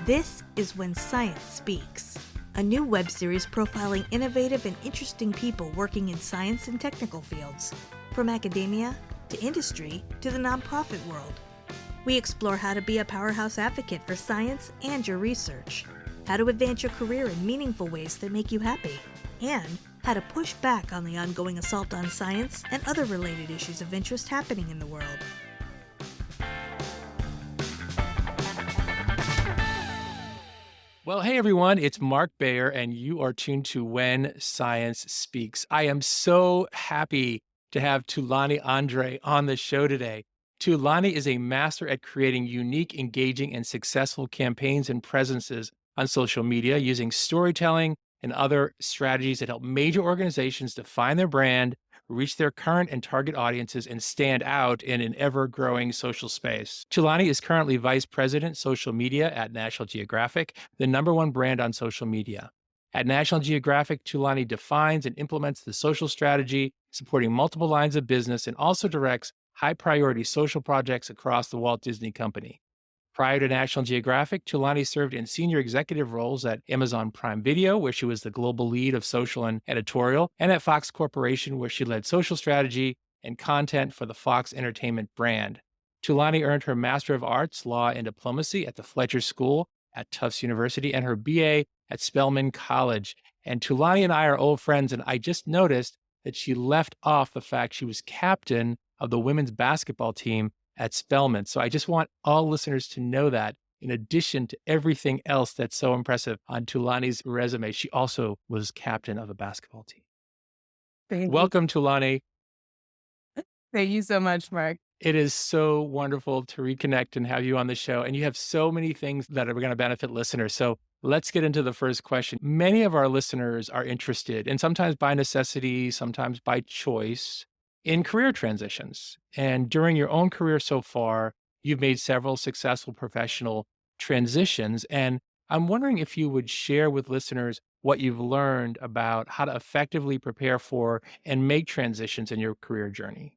This is When Science Speaks, a new web series profiling innovative and interesting people working in science and technical fields, from academia to industry to the nonprofit world. We explore how to be a powerhouse advocate for science and your research, how to advance your career in meaningful ways that make you happy, and how to push back on the ongoing assault on science and other related issues of interest happening in the world. Well, hey everyone, it's Mark Bayer, and you are tuned to When Science Speaks. I am so happy to have Tulani André on the show today. Tulani is a master at creating unique, engaging, and successful campaigns and presences on social media using storytelling and other strategies that help major organizations define their brand, reach their current and target audiences, and stand out in an ever-growing social space. Tulani is currently Vice President, Social Media at National Geographic, the #1 brand on social media. At National Geographic, Tulani defines and implements the social strategy, supporting multiple lines of business, and also directs high-priority social projects across the Walt Disney Company. Prior to National Geographic, Tulani served in senior executive roles at Amazon Prime Video, where she was the global lead of social and editorial, and at Fox Corporation, where she led social strategy and content for the Fox Entertainment brand. Tulani earned her Master of Arts, Law and Diplomacy at the Fletcher School at Tufts University and her BA at Spelman College. And Tulani and I are old friends, and I just noticed that she left off the fact she was captain of the women's basketball team at Spelman. So I just want all listeners to know that in addition to everything else that's so impressive on Tulani's resume, she also was captain of a basketball team. Thank you. Welcome, Tulani. Thank you so much, Mark. It is so wonderful to reconnect and have you on the show. And you have so many things that are going to benefit listeners. So let's get into the first question. Many of our listeners are interested, and sometimes by necessity, sometimes by choice, in career transitions. And during your own career so far, you've made several successful professional transitions. And I'm wondering if you would share with listeners what you've learned about how to effectively prepare for and make transitions in your career journey.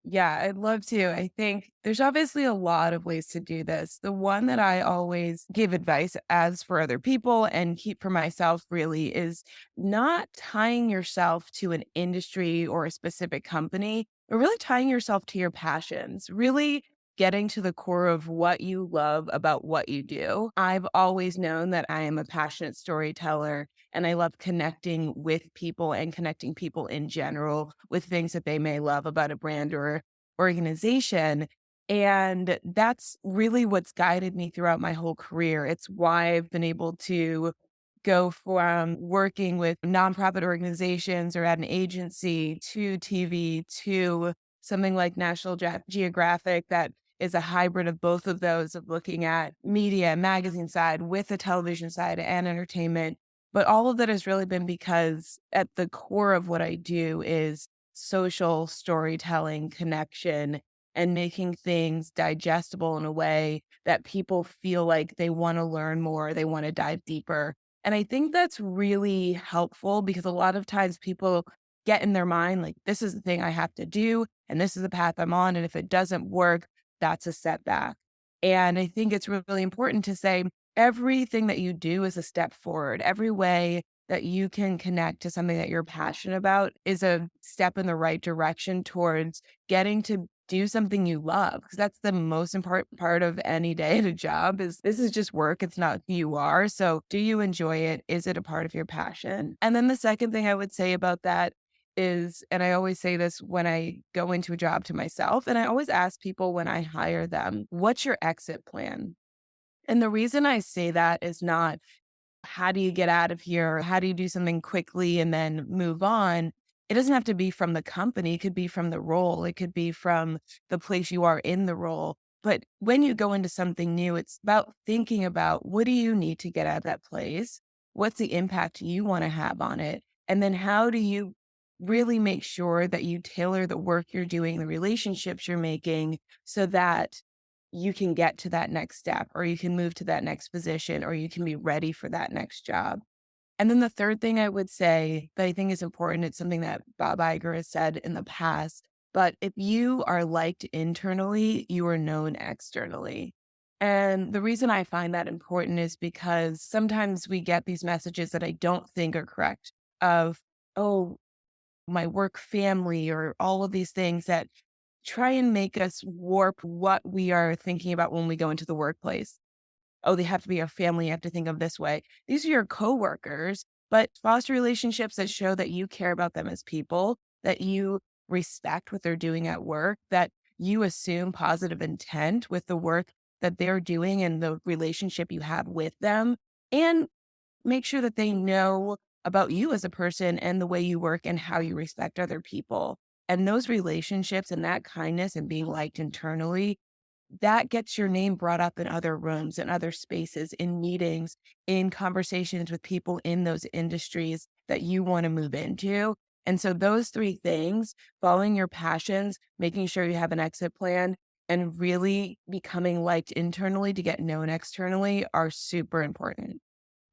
Yeah, I'd love to. I think there's obviously a lot of ways to do this. The one that I always give advice as for other people and keep for myself really is not tying yourself to an industry or a specific company, but really tying yourself to your passions, really getting to the core of what you love about what you do. I've always known that I am a passionate storyteller and I love connecting with people and connecting people in general with things that they may love about a brand or organization. And that's really what's guided me throughout my whole career. It's why I've been able to go from working with nonprofit organizations or at an agency to TV to something like National Geographic that is a hybrid of both of those, of looking at media, magazine side with the television side and entertainment. But all of that has really been because at the core of what I do is social storytelling, connection, and making things digestible in a way that people feel like they want to learn more, they want to dive deeper. And I think that's really helpful because a lot of times people get in their mind like, this is the thing I have to do, and this is the path I'm on. And if it doesn't work, that's a setback. And I think it's really important to say everything that you do is a step forward. Every way that you can connect to something that you're passionate about is a step in the right direction towards getting to do something you love. Because that's the most important part of any day at a job is this is just work. It's not who you are. So do you enjoy it? Is it a part of your passion? And then the second thing I would say about that is, and I always say this when I go into a job to myself, and I always ask people when I hire them, what's your exit plan? And the reason I say that is not how do you get out of here? How do you do something quickly and then move on? It doesn't have to be from the company. It could be from the role. It could be from the place you are in the role. But when you go into something new, it's about thinking about what do you need to get out of that place? What's the impact you want to have on it? And then how do you really make sure that you tailor the work you're doing, the relationships you're making so that you can get to that next step or you can move to that next position or you can be ready for that next job. And then the third thing I would say that I think is important, it's something that Bob Iger has said in the past, but if you are liked internally, you are known externally. And the reason I find that important is because sometimes we get these messages that I don't think are correct of, oh, my work family, or all of these things that try and make us warp what we are thinking about when we go into the workplace. Oh, they have to be our family. You have to think of this way. These are your coworkers, but foster relationships that show that you care about them as people, that you respect what they're doing at work, that you assume positive intent with the work that they're doing and the relationship you have with them. And make sure that they know about you as a person and the way you work and how you respect other people. And those relationships and that kindness and being liked internally, that gets your name brought up in other rooms and other spaces, in meetings, in conversations with people in those industries that you want to move into. And so those three things, following your passions, making sure you have an exit plan, and really becoming liked internally to get known externally are super important.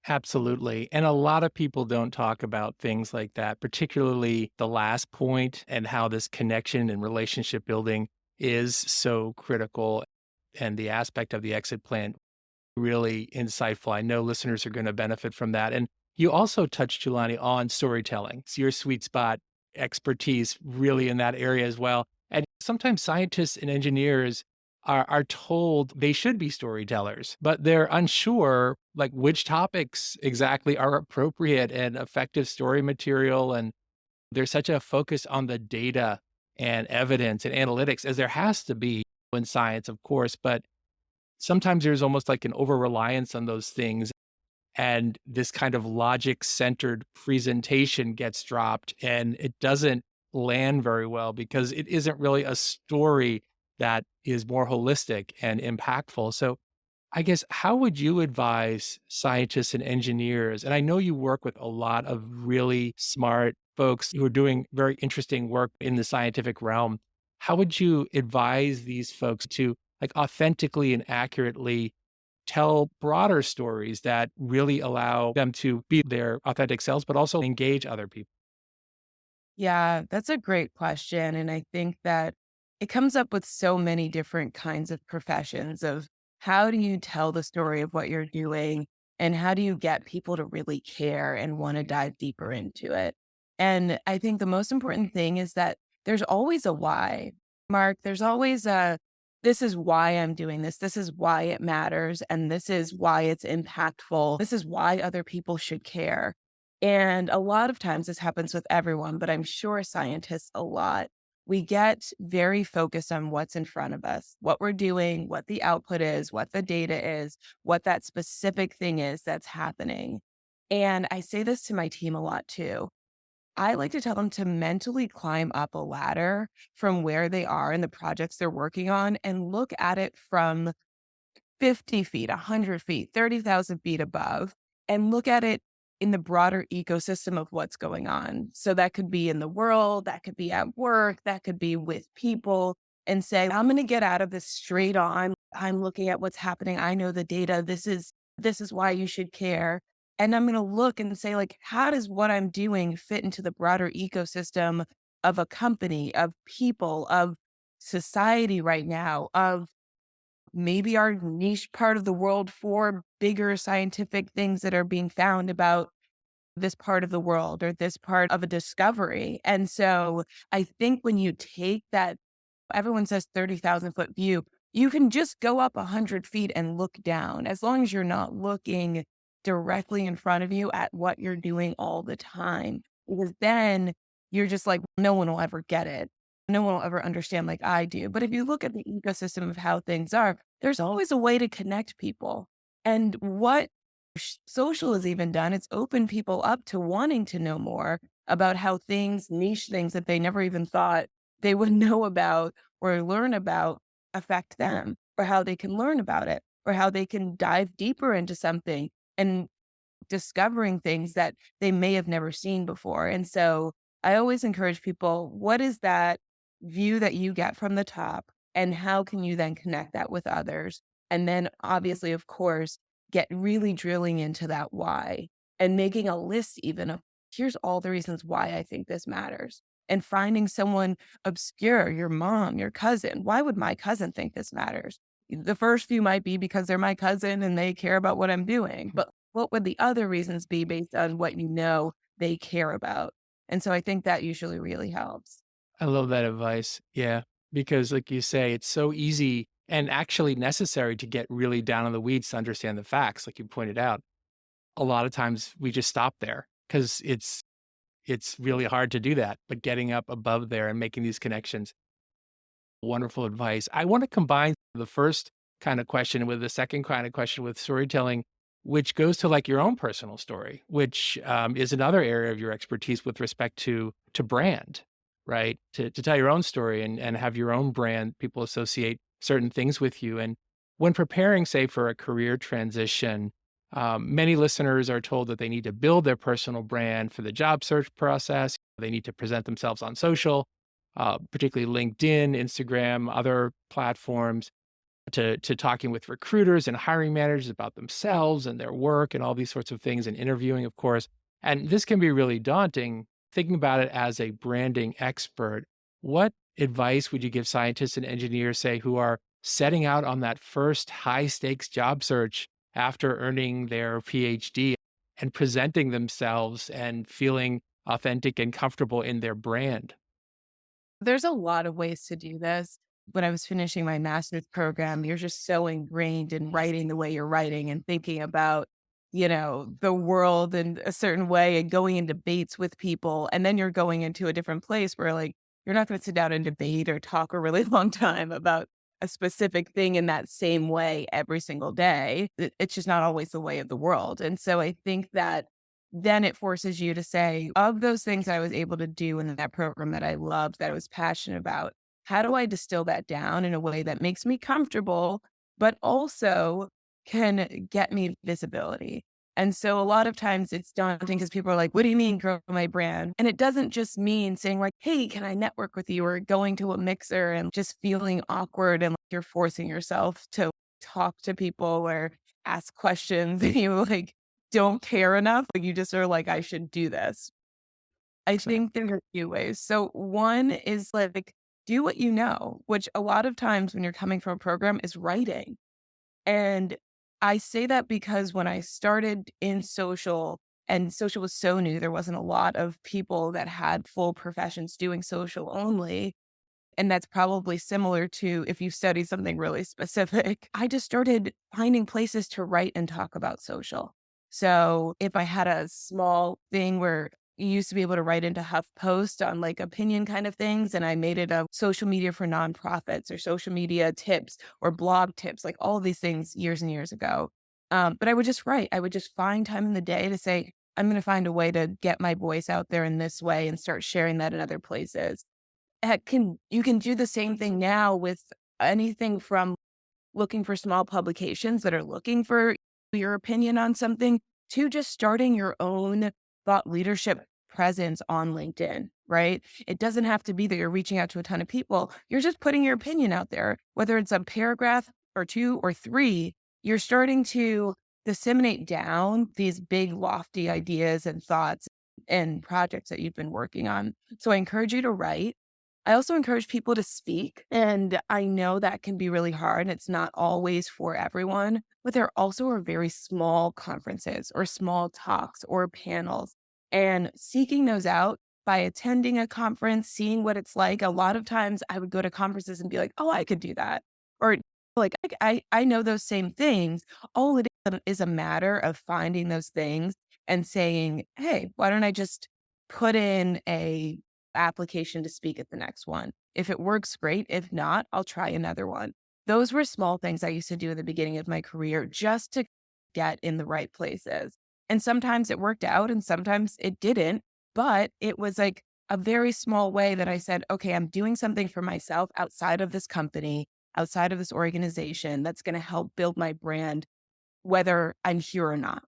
Absolutely. And a lot of people don't talk about things like that, particularly the last point and how this connection and relationship building is so critical. And the aspect of the exit plan, really insightful. I know listeners are going to benefit from that. And you also touched, Tulani, on storytelling. It's your sweet spot, expertise really in that area as well. And sometimes scientists and engineers are told they should be storytellers, but they're unsure like which topics exactly are appropriate and effective story material. And there's such a focus on the data and evidence and analytics, as there has to be in science, of course, but sometimes there's almost like an over reliance on those things. And this kind of logic centered presentation gets dropped and it doesn't land very well because it isn't really a story that is more holistic and impactful. So, I guess, how would you advise scientists and engineers? And I know you work with a lot of really smart folks who are doing very interesting work in the scientific realm. How would you advise these folks to like authentically and accurately tell broader stories that really allow them to be their authentic selves, but also engage other people? Yeah, that's a great question. And I think that it comes up with so many different kinds of professions of how do you tell the story of what you're doing, and how do you get people to really care and want to dive deeper into it? And I think the most important thing is that there's always a why, Mark. There's always a, this is why I'm doing this. This is why it matters. And this is why it's impactful. This is why other people should care. And a lot of times this happens with everyone, but I'm sure scientists a lot. We get very focused on what's in front of us, what we're doing, what the output is, what the data is, what that specific thing is that's happening. And I say this to my team a lot too. I like to tell them to mentally climb up a ladder from where they are in the projects they're working on and look at it from 50 feet, 100 feet, 30,000 feet above, and look at it in the broader ecosystem of what's going on. So that could be in the world, that could be at work, that could be with people, and say, I'm going to get out of this straight on. I'm looking at what's happening. I know the data. This is why you should care. And I'm going to look and say, like, how does what I'm doing fit into the broader ecosystem of a company, of people, of society right now, of maybe our niche part of the world for bigger scientific things that are being found about this part of the world or this part of a discovery. And so I think when you take that, everyone says 30,000-foot view, you can just go up 100 feet and look down as long as you're not looking directly in front of you at what you're doing all the time. Because then you're just like, no one will ever get it. No one will ever understand like I do. But if you look at the ecosystem of how things are, there's always a way to connect people. And what social has even done, it's opened people up to wanting to know more about how things, niche things that they never even thought they would know about or learn about, affect them, or how they can learn about it, or how they can dive deeper into something and discovering things that they may have never seen before. And so I always encourage people, what is that view that you get from the top? And how can you then connect that with others? And then, obviously, of course, get really drilling into that why and making a list even of here's all the reasons why I think this matters. And finding someone obscure, your mom, your cousin. Why would my cousin think this matters? The first few might be because they're my cousin and they care about what I'm doing, but what would the other reasons be based on what you know they care about? And so I think that usually really helps. I love that advice. Yeah. Because, like you say, it's so easy and actually necessary to get really down in the weeds to understand the facts, like you pointed out. A lot of times we just stop there because it's really hard to do that. But getting up above there and making these connections, wonderful advice. I want to combine the first kind of question with the second kind of question with storytelling, which goes to like your own personal story, which is another area of your expertise with respect to brand, right? To tell your own story and have your own brand, people associate certain things with you. And when preparing, say, for a career transition, many listeners are told that they need to build their personal brand for the job search process. They need to present themselves on social, particularly LinkedIn, Instagram, other platforms, to talking with recruiters and hiring managers about themselves and their work and all these sorts of things, and interviewing, of course. And this can be really daunting. Thinking about it as a branding expert, what advice would you give scientists and engineers, say, who are setting out on that first high stakes job search after earning their PhD and presenting themselves and feeling authentic and comfortable in their brand? There's a lot of ways to do this. When I was finishing my master's program, you're just so ingrained in writing the way you're writing and thinking about, the world in a certain way and going in debates with people. And then you're going into a different place where like you're not going to sit down and debate or talk a really long time about a specific thing in that same way every single day. It's just not always the way of the world. And so I think that then it forces you to say, of those things I was able to do in that program that I loved, that I was passionate about, how do I distill that down in a way that makes me comfortable, but also can get me visibility? And so a lot of times it's daunting because people are like, what do you mean grow my brand? And it doesn't just mean saying like, hey, can I network with you, or going to a mixer and just feeling awkward and like you're forcing yourself to talk to people or ask questions and you like don't care enough. Like you just are like, I should do this. I think there are a few ways. So one is like, do what you know, which a lot of times when you're coming from a program is writing. And I say that because when I started in social, and social was so new, there wasn't a lot of people that had full professions doing social only. And that's probably similar to if you study something really specific. I just started finding places to write and talk about social. So if I had a small thing where you used to be able to write into HuffPost on like opinion kind of things, and I made it a social media for nonprofits or social media tips or blog tips, like all of these things years and years ago. But I would just write. I would just find time in the day to say, I'm going to find a way to get my voice out there in this way and start sharing that in other places. Heck, you can do the same thing now with anything from looking for small publications that are looking for your opinion on something to just starting your own thought leadership presence on LinkedIn, right? It doesn't have to be that you're reaching out to a ton of people. You're just putting your opinion out there, whether it's a paragraph or two or three, you're starting to disseminate down these big, lofty ideas and thoughts and projects that you've been working on. So I encourage you to write. I also encourage people to speak. And I know that can be really hard. It's not always for everyone, but there also are very small conferences or small talks or panels. And seeking those out by attending a conference, seeing what it's like. A lot of times I would go to conferences and be like, oh, I could do that. Or like, I know those same things. All it is a matter of finding those things and saying, hey, why don't I just put in a application to speak at the next one. If it works, great. If not, I'll try another one. Those were small things I used to do at the beginning of my career just to get in the right places. And sometimes it worked out and sometimes it didn't, but it was like a very small way that I said, okay, I'm doing something for myself outside of this company, outside of this organization that's going to help build my brand, whether I'm here or not.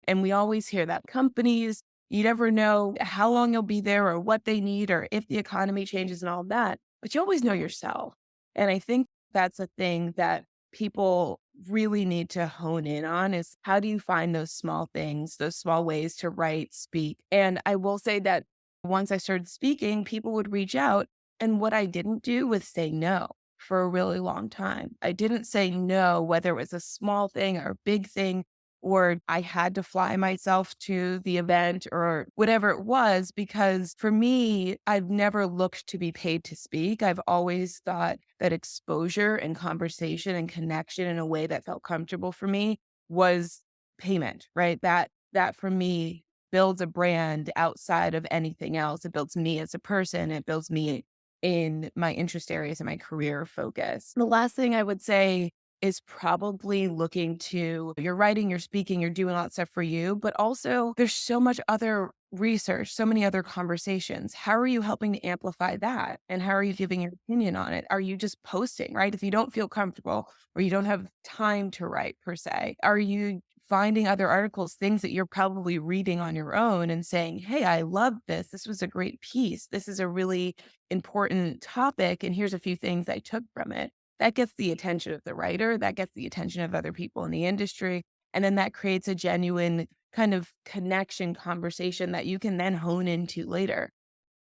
And we always hear that companies, you never know how long you'll be there or what they need or if the economy changes and all of that, but you always know yourself. And I think that's a thing that people really need to hone in on is how do you find those small things, those small ways to write, speak. And I will say that once I started speaking, people would reach out. And what I didn't do was say no. for a really long time. I didn't say no, whether it was a small thing or a big thing, or I had to fly myself to the event or whatever it was, because for me, I've never looked to be paid to speak. I've always thought that exposure and conversation and connection in a way that felt comfortable for me was payment, right? That for me builds a brand outside of anything else. It builds me as a person. It builds me in my interest areas and my career focus. The last thing I would say is probably looking to you're writing, you're speaking, you're doing all that stuff for you, but also there's so much other research, so many other conversations. How are you helping to amplify that? And how are you giving your opinion on it? Are you just posting, right? If you don't feel comfortable or you don't have time to write per se, are you finding other articles, things that you're probably reading on your own and saying, hey, I love this. This was a great piece. This is a really important topic. And here's a few things I took from it. That gets the attention of the writer, that gets the attention of other people in the industry. And then that creates a genuine kind of connection conversation that you can then hone into later.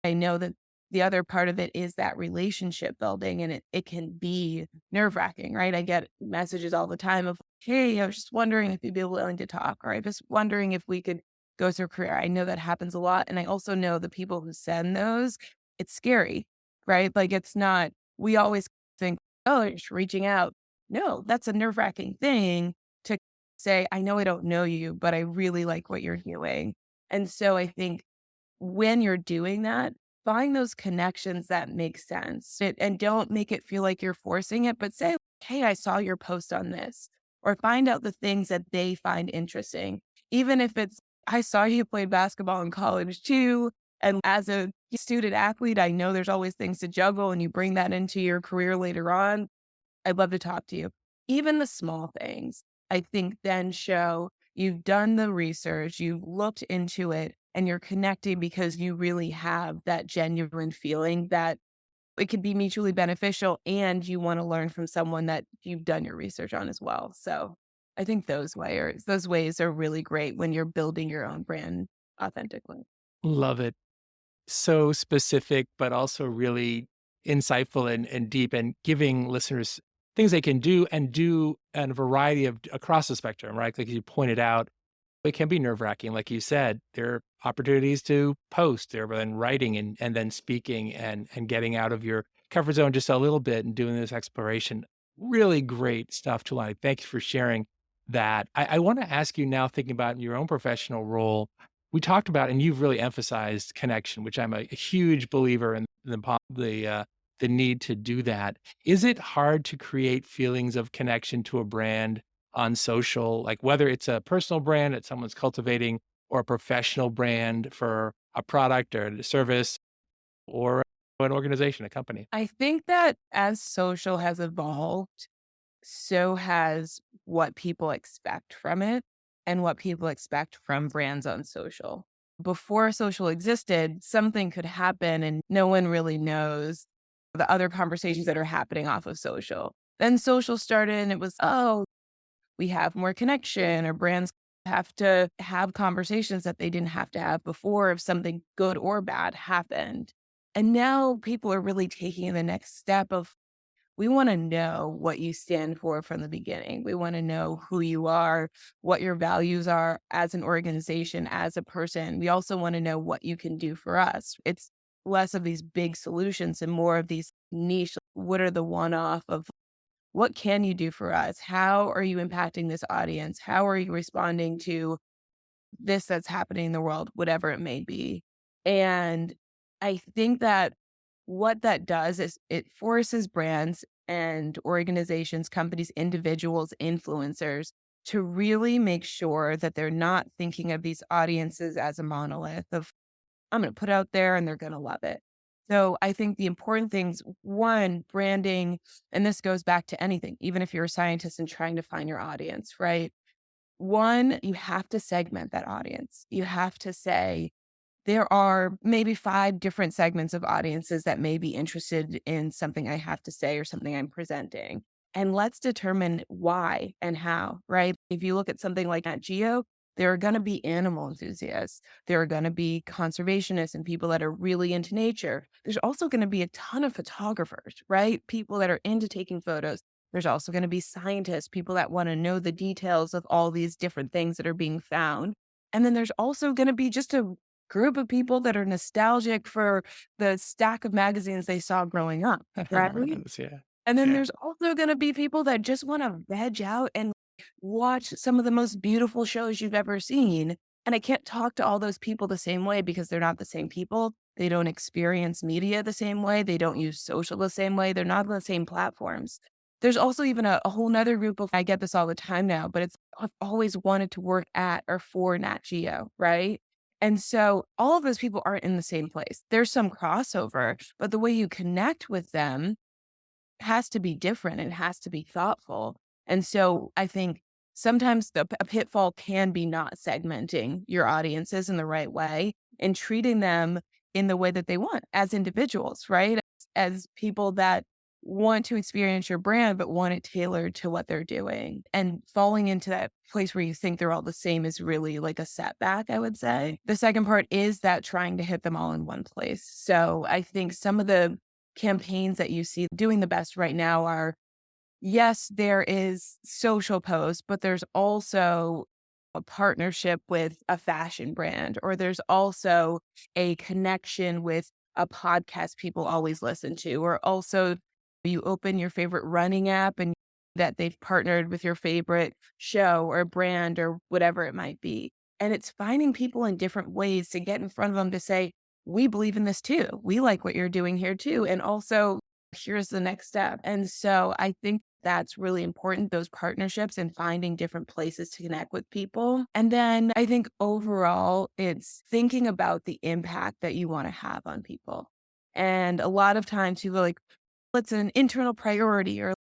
I know that the other part of it is that relationship building, and it can be nerve wracking, right? I get messages all the time of, hey, I was just wondering if you'd be willing to talk, or I was wondering if we could go through a career. I know that happens a lot. And I also know the people who send those, it's scary, right? Like it's not, we always think, oh, you're just reaching out. No, that's a nerve wracking thing to say, I know I don't know you, but I really like what you're doing. And so I think when you're doing that, find those connections that make sense and don't make it feel like you're forcing it, but say, hey, I saw your post on this, or find out the things that they find interesting. Even if it's, I saw you play basketball in college too. And as a student athlete, I know there's always things to juggle and you bring that into your career later on. I'd love to talk to you. Even the small things, I think then show you've done the research, you've looked into it, and you're connecting because you really have that genuine feeling that it could be mutually beneficial and you want to learn from someone that you've done your research on as well. So I think those ways are really great when you're building your own brand authentically. Love it. So specific, but also really insightful and deep and giving listeners things they can do and do in a variety of across the spectrum, right? Like you pointed out, it can be nerve wracking. Like you said, there are opportunities to post, there then writing and then speaking and getting out of your comfort zone just a little bit and doing this exploration. Really great stuff, Tulani. Thank you for sharing that. I want to ask you now, thinking about your own professional role, we talked about, and you've really emphasized connection, which I'm a huge believer in the need to do that. Is it hard to create feelings of connection to a brand on social, like whether it's a personal brand that someone's cultivating or a professional brand for a product or a service or an organization, a company? I think that as social has evolved, so has what people expect from it and what people expect from brands on social. Before social existed, something could happen and no one really knows the other conversations that are happening off of social. Then social started and it was, oh, we have more connection, or brands have to have conversations that they didn't have to have before if something good or bad happened. And now people are really taking the next step of we want to know what you stand for from the beginning. We want to know who you are, what your values are as an organization, as a person. We also want to know what you can do for us. It's less of these big solutions and more of these niche, what are the one off of what can you do for us? How are you impacting this audience? How are you responding to this that's happening in the world, whatever it may be? And I think that what that does is it forces brands and organizations, companies, individuals, influencers to really make sure that they're not thinking of these audiences as a monolith of, I'm going to put out there and they're going to love it. So I think the important things, one, branding, and this goes back to anything, even if you're a scientist and trying to find your audience, right? One, you have to segment that audience. You have to say, there are maybe 5 different segments of audiences that may be interested in something I have to say or something I'm presenting. And let's determine why and how, right? If you look at something like Nat Geo, There are going to be animal enthusiasts. There are going to be conservationists and people that are really into nature. There's also going to be a ton of photographers, right? People that are into taking photos. There's also going to be scientists, people that want to know the details of all these different things that are being found. And then there's also going to be just a group of people that are nostalgic for the stack of magazines they saw growing up, I right? remember those. Yeah. And then Yeah. there's also gonna be people that just wanna veg out and watch some of the most beautiful shows you've ever seen. And I can't talk to all those people the same way because they're not the same people. They don't experience media the same way. They don't use social the same way. They're not on the same platforms. There's also even a whole nother group of, I get this all the time now, but it's, I've always wanted to work at or for Nat Geo, right? And so all of those people aren't in the same place. There's some crossover, but the way you connect with them has to be different. It has to be thoughtful. And so I think sometimes a pitfall can be not segmenting your audiences in the right way and treating them in the way that they want as individuals, right? As people that want to experience your brand, but want it tailored to what they're doing. And falling into that place where you think they're all the same is really like a setback, I would say. The second part is that trying to hit them all in one place. So I think some of the campaigns that you see doing the best right now are, yes, there is social posts, but there's also a partnership with a fashion brand, or there's also a connection with a podcast people always listen to, or also you open your favorite running app and that they've partnered with your favorite show or brand or whatever it might be. And it's finding people in different ways to get in front of them to say, we believe in this too. We like what you're doing here too. And also, here's the next step. And so I think that's really important, those partnerships and finding different places to connect with people. And then I think overall, it's thinking about the impact that you want to have on people. And a lot of times people are like, it's an internal priority, or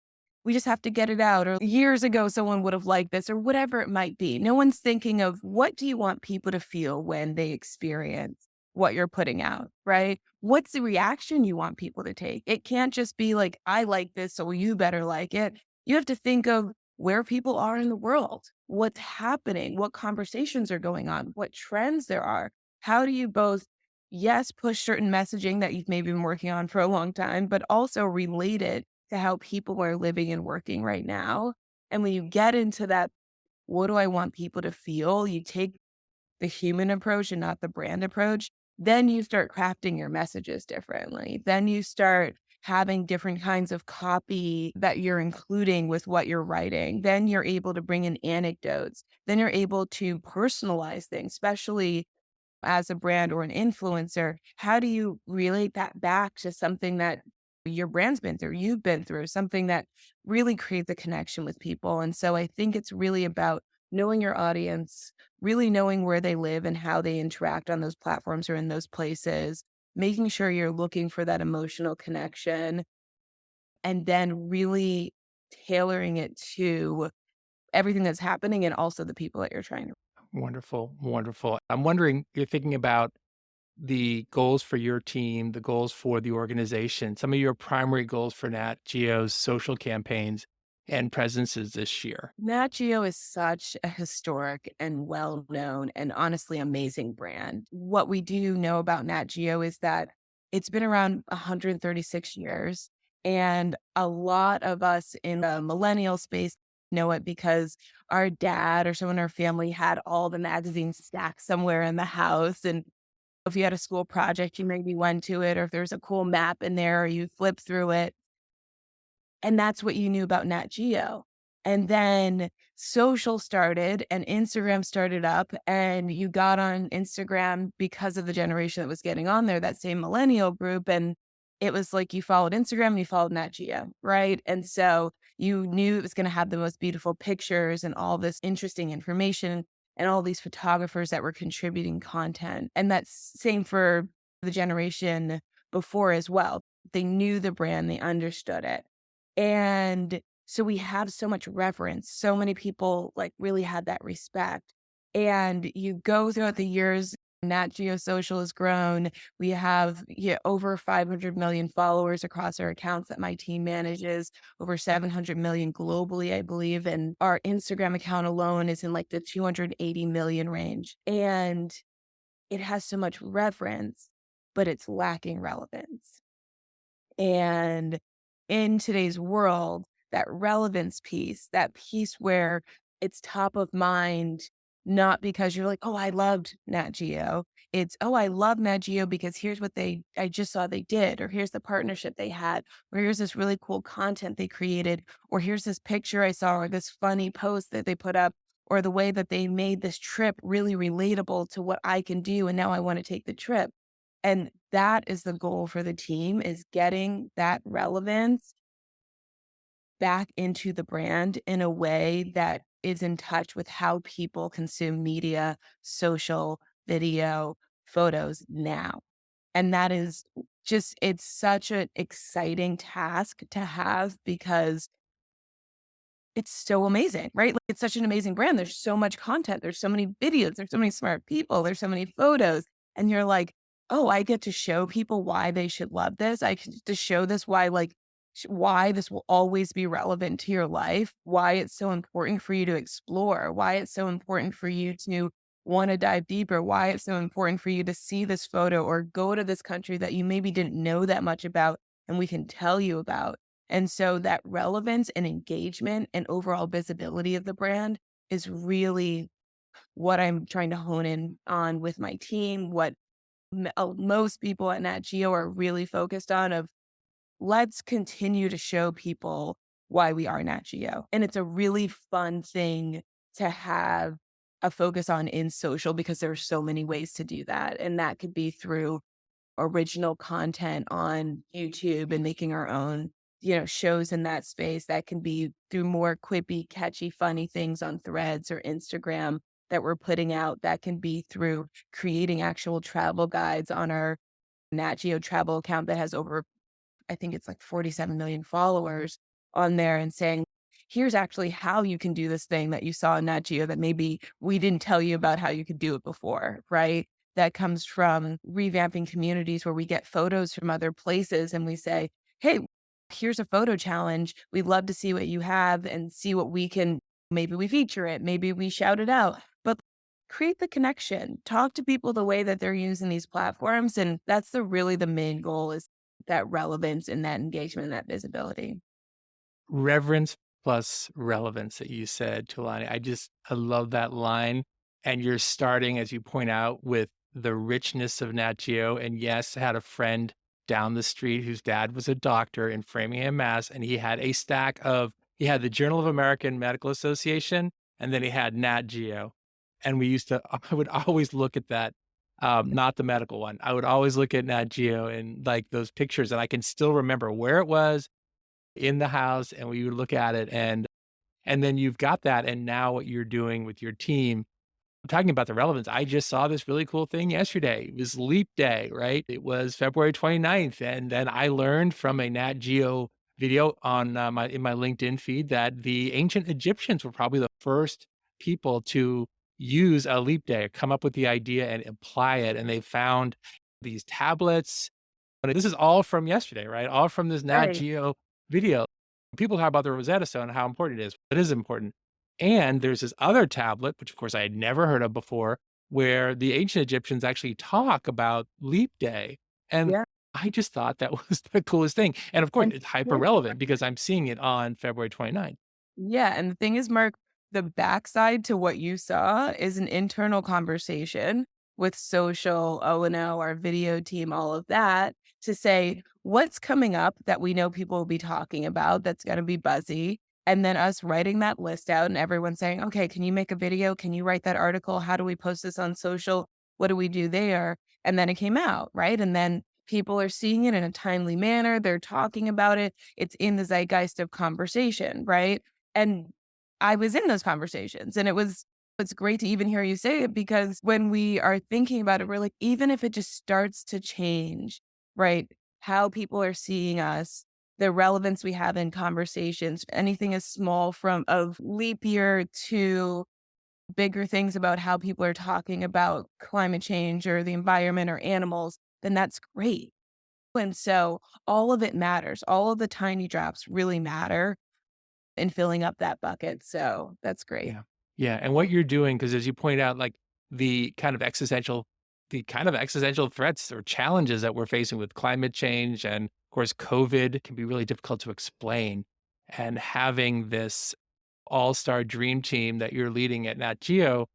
we just have to get it out, or years ago someone would have liked this, or whatever it might be. No one's thinking of what do you want people to feel when they experience what you're putting out, right? What's the reaction you want people to take? It can't just be like, I like this, so you better like it. You have to think of where people are in the world, what's happening, what conversations are going on, what trends there are. How do you both, yes, push certain messaging that you've maybe been working on for a long time, but also relate it to how people are living and working right now? And when you get into that, what do I want people to feel? You take the human approach and not the brand approach, then you start crafting your messages differently. Then you start having different kinds of copy that you're including with what you're writing. Then you're able to bring in anecdotes. Then you're able to personalize things, especially as a brand or an influencer. How do you relate that back to something that your brand's been through, you've been through, something that really creates a connection with people? And so I think it's really about knowing your audience, really knowing where they live and how they interact on those platforms or in those places, making sure you're looking for that emotional connection, and then really tailoring it to everything that's happening and also the people that you're trying to. Wonderful. Wonderful. I'm wondering, you're thinking about the goals for your team, the goals for the organization, some of your primary goals for Nat Geo's social campaigns and presences this year. Nat Geo is such a historic and well known and honestly amazing brand. What we do know about Nat Geo is that it's been around 136 years. And a lot of us in the millennial space know it because our dad or someone in our family had all the magazines stacked somewhere in the house. And if you had a school project, you maybe went to it, or if there's a cool map in there, or you flip through it. And that's what you knew about Nat Geo. And then social started and Instagram started up, and you got on Instagram because of the generation that was getting on there, that same millennial group. And it was like you followed Instagram and you followed Nat Geo, right? And so you knew it was going to have the most beautiful pictures and all this interesting information and all these photographers that were contributing content. And that's same for the generation before as well. They knew the brand, they understood it. And so we have so much reverence. So many people like really had that respect. And you go throughout the years, Nat Geo Social has grown. We have over 500 million followers across our accounts that my team manages, over 700 million globally, I believe. And our Instagram account alone is in like the 280 million range. And it has so much reverence, but it's lacking relevance. And in today's world, that relevance piece, that piece where it's top of mind, not because you're like, oh, I loved Nat Geo. It's, oh, I love Nat Geo because here's what I just saw they did, or here's the partnership they had, or here's this really cool content they created, or here's this picture I saw, or this funny post that they put up, or the way that they made this trip really relatable to what I can do. And now I want to take the trip. And that is the goal for the team, is getting that relevance back into the brand in a way that is in touch with how people consume media, social, video, photos now. And that is just, it's such an exciting task to have because it's so amazing, right? Like, it's such an amazing brand. There's so much content. There's so many videos. There's so many smart people. There's so many photos. And you're like, oh, I get to show people why they should love this. I get to show this why, like, why this will always be relevant to your life, why it's so important for you to explore, why it's so important for you to want to dive deeper, why it's so important for you to see this photo or go to this country that you maybe didn't know that much about and we can tell you about. And so that relevance and engagement and overall visibility of the brand is really what I'm trying to hone in on with my team, what most people at Nat Geo are really focused on, of let's continue to show people why we are Nat Geo. And it's a really fun thing to have a focus on in social because there are so many ways to do that. And that could be through original content on YouTube and making our own, shows in that space. That can be through more quippy, catchy, funny things on Threads or Instagram that we're putting out. That can be through creating actual travel guides on our Nat Geo travel account that has over, I think it's like 47 million followers on there, and saying, here's actually how you can do this thing that you saw in Nat Geo that maybe we didn't tell you about how you could do it before, right? That comes from revamping communities where we get photos from other places and we say, hey, here's a photo challenge. We'd love to see what you have and see what we can, maybe we feature it, maybe we shout it out. But create the connection, talk to people the way that they're using these platforms. And that's really the main goal, is that relevance and that engagement and that visibility. Reverence plus relevance that you said, Tulani. I love that line. And you're starting, as you point out, with the richness of Nat Geo. And yes, I had a friend down the street whose dad was a doctor in Framingham, Mass. And he had a stack of, he had the Journal of American Medical Association, and then he had Nat Geo. And we used to, I would always look at that, not the medical one. I would always look at Nat Geo and like those pictures. And I can still remember where it was in the house, and we would look at it, and then you've got that, and now what you're doing with your team, talking about the relevance, I just saw this really cool thing yesterday. It was Leap Day, right? It was February 29th, and then I learned from a Nat Geo video on, my LinkedIn feed that the ancient Egyptians were probably the first people to use a leap day, come up with the idea and apply it, and they found these tablets. But this is all from yesterday, right? All from this Nat Right. Geo video. People talk about the Rosetta Stone and how important it is. It is important. And there's this other tablet, which of course I had never heard of before, where the ancient Egyptians actually talk about Leap Day. And Yeah. I just thought that was the coolest thing. And of course, And it's hyper relevant because I'm seeing it on February 29th. yeah, and the thing is, Mark, the backside to what you saw is an internal conversation with social, O&O, our video team, all of that, to say what's coming up that we know people will be talking about that's going to be buzzy. And then us writing that list out and everyone saying, okay, can you make a video? Can you write that article? How do we post this on social? What do we do there? And then it came out, right? And then people are seeing it in a timely manner. They're talking about it. It's in the zeitgeist of conversation, right? And I was in those conversations, and it's great to even hear you say it, because when we are thinking about it, we're like, even if it just starts to change, right? How people are seeing us, the relevance we have in conversations, anything as small from of leap year to bigger things about how people are talking about climate change or the environment or animals, then that's great. And so all of it matters. All of the tiny drops really matter in filling up that bucket. So that's great. Yeah. Yeah, and what you're doing, because as you point out, like, the kind of existential threats or challenges that we're facing with climate change and, of course, COVID can be really difficult to explain. And having this all-star dream team that you're leading at Nat Geo,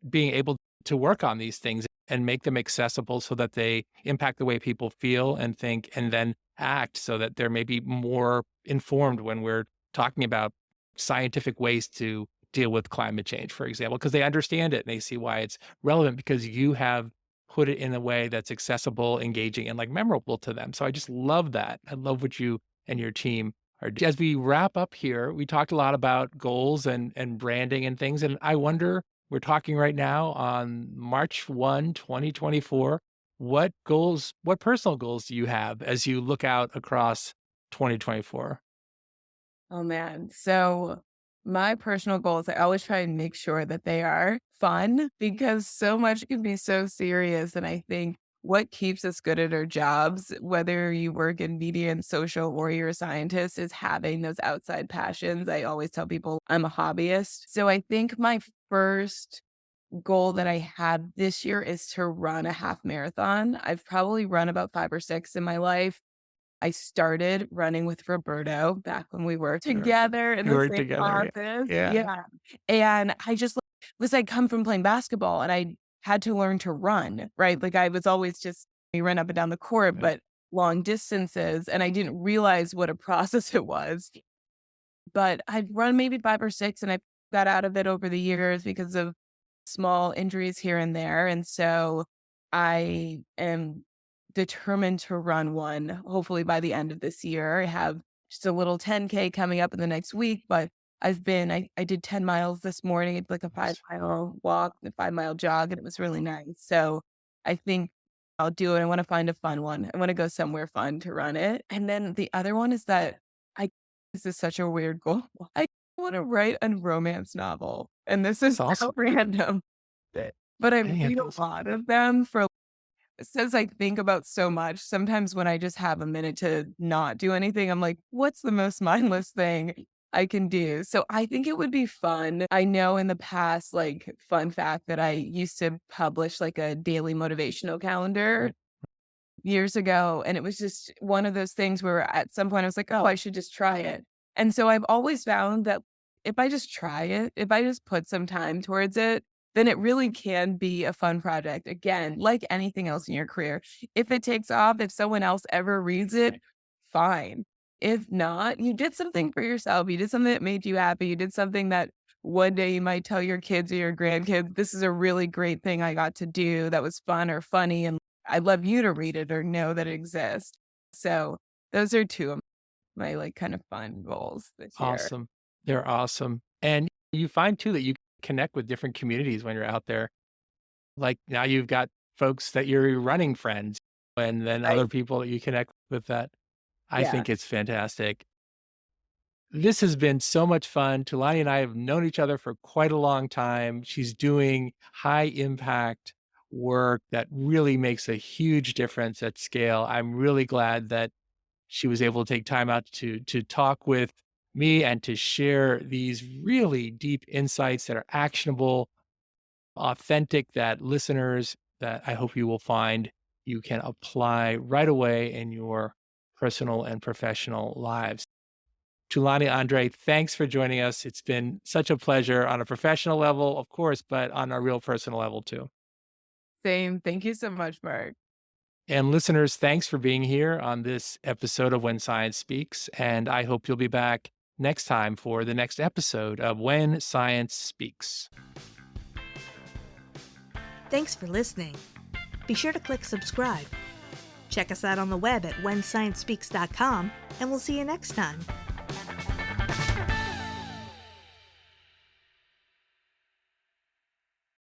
being able to work on these things and make them accessible so that they impact the way people feel and think and then act so that they're maybe more informed when we're talking about scientific ways to deal with climate change, for example, because they understand it and they see why it's relevant because you have put it in a way that's accessible, engaging, and like memorable to them. So I just love that. I love what you and your team are. As we wrap up here, we talked a lot about goals and branding and things. And I wonder, we're talking right now on March 1, 2024. What personal goals do you have as you look out across 2024? Oh man. So my personal goals, I always try and make sure that they are fun because so much can be so serious. And I think what keeps us good at our jobs, whether you work in media and social or you're a scientist, is having those outside passions. I always tell people I'm a hobbyist. So I think my first goal that I had this year is to run a half marathon. I've probably run about 5 or 6 in my life. I started running with Roberto back when we were Sure. together in You the work same together. Yeah. office. Yeah. Yeah. And I just was like come from playing basketball and I had to learn to run, right? Like I was always just we ran up and down the court, Right. but long distances. And I didn't realize what a process it was. But I'd run maybe 5 or 6 and I got out of it over the years because of small injuries here and there. And so I am determined to run one, hopefully by the end of this year. I have just a little 10K coming up in the next week, but I did 10 miles this morning, like a five Nice. mile walk, a 5 mile jog, and it was really nice. So I think I'll do it. I want to find a fun one. I want to go somewhere fun to run it. And then the other one is that I, this is such a weird goal. I want to write a romance novel. And this That's is so awesome. random, but I I think read that's a lot of them for since I think about so much, sometimes when I just have a minute to not do anything, I'm like, what's the most mindless thing I can do? So I think it would be fun. I know in the past, like, fun fact that I used to publish like a daily motivational calendar right. years ago. And it was just one of those things where at some point I was like, oh, I should just try it. And so I've always found that if I just try it, if I just put some time towards it, then it really can be a fun project. Again, like anything else in your career. If it takes off, if someone else ever reads it, fine. If not, you did something for yourself. You did something that made you happy. You did something that one day you might tell your kids or your grandkids, this is a really great thing I got to do that was fun or funny. And I'd love you to read it or know that it exists. So those are two of my like kind of fun goals this year. Awesome. They're awesome. And you find too that you connect with different communities when you're out there. Like now you've got folks that you're running friends and then other Right. people that you connect with that. I Yeah. think it's fantastic. This has been so much fun. Tulani and I have known each other for quite a long time. She's doing high impact work that really makes a huge difference at scale. I'm really glad that she was able to take time out to talk with me and to share these really deep insights that are actionable, authentic, that listeners that I hope you will find you can apply right away in your personal and professional lives. Tulani André, thanks for joining us. It's been such a pleasure on a professional level, of course, but on a real personal level too. Same. Thank you so much, Mark. And listeners, thanks for being here on this episode of When Science Speaks. And I hope you'll be back next time for the next episode of When Science Speaks. Thanks for listening. Be sure to click subscribe. Check us out on the web at whensciencespeaks.com, and we'll see you next time.